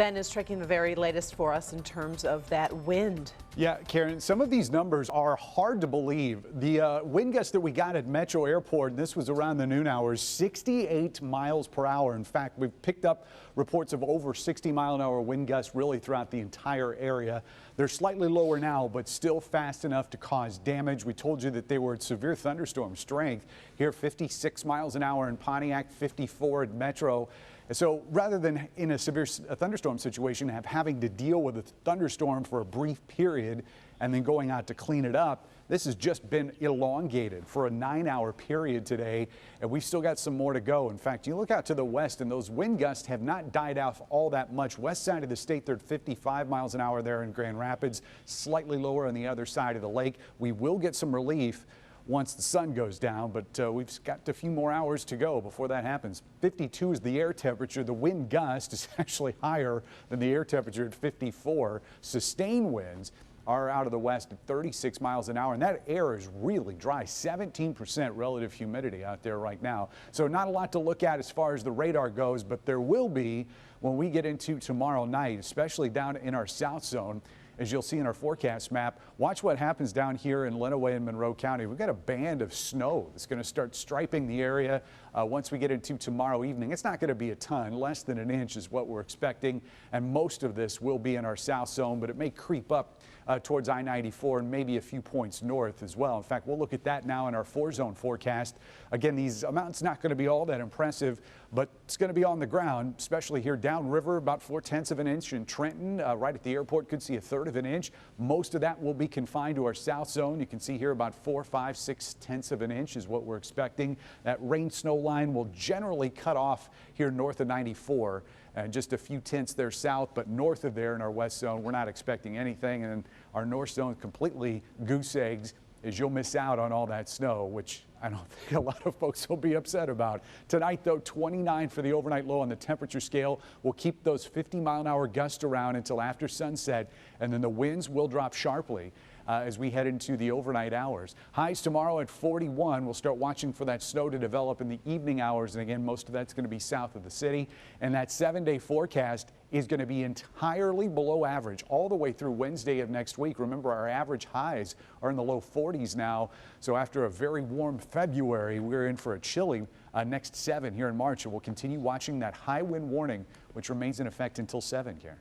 Ben is tracking the very latest for us in terms of that wind. Yeah, Karen, some of these numbers are hard to believe. The wind gust that we got at Metro Airport, this was around the noon hours, 68 miles per hour. In fact, we've picked up reports of over 60-mile-an-hour wind gusts really throughout the entire area. They're slightly lower now, but still fast enough to cause damage. We told you that they were at severe thunderstorm strength. Here, 56 miles an hour in Pontiac, 54 at Metro. So rather than in a severe thunderstorm situation having to deal with a thunderstorm for a brief period and then going out to clean it up, this has just been elongated for a 9-hour period today, and we've still got some more to go. In fact, you look out to the west and those wind gusts have not died off all that much. West side of the state, they're at 55 miles an hour there in Grand Rapids, slightly lower on the other side of the lake. We will get some relief once the sun goes down, but we've got a few more hours to go before that happens. 52 is the air temperature. The wind gust is actually higher than the air temperature at 54. Sustained winds are out of the west at 36 miles an hour, and that air is really dry. 17% relative humidity out there right now. So not a lot to look at as far as the radar goes, but there will be when we get into tomorrow night, especially down in our south zone. As you'll see in our forecast map, watch what happens down here in Lenawee and Monroe County. We've got a band of snow that's going to start striping the area once we get into tomorrow evening. It's not going to be a ton, less than an inch is what we're expecting, and most of this will be in our south zone, but it may creep up towards I-94 and maybe a few points north as well. In fact, we'll look at that now in our 4-zone forecast. Again, these amounts not going to be all that impressive, but it's going to be on the ground, especially here downriver, about 0.4 of an inch in Trenton. Right at the airport, could see 1/3 of an inch. Most of that will be confined to our south zone. You can see here about 4, 5, 6/10 of an inch is what we're expecting. That rain snow line will generally cut off here north of 94. And just a few tenths there south, but north of there in our west zone, we're not expecting anything. And our north zone completely goose eggs, as you'll miss out on all that snow, which I don't think a lot of folks will be upset about. Tonight, though, 29 for the overnight low on the temperature scale. We'll keep those 50-mile-an-hour gusts around until after sunset, and then the winds will drop sharply as we head into the overnight hours. Highs tomorrow at 41. We'll start watching for that snow to develop in the evening hours, and again, most of that's going to be south of the city. And that 7-day forecast is going to be entirely below average all the way through Wednesday of next week. Remember, our average highs are in the low 40s now. So after a very warm February, we're in for a chilly next 7 here in March, and we'll continue watching that high wind warning, which remains in effect until 7, Karen.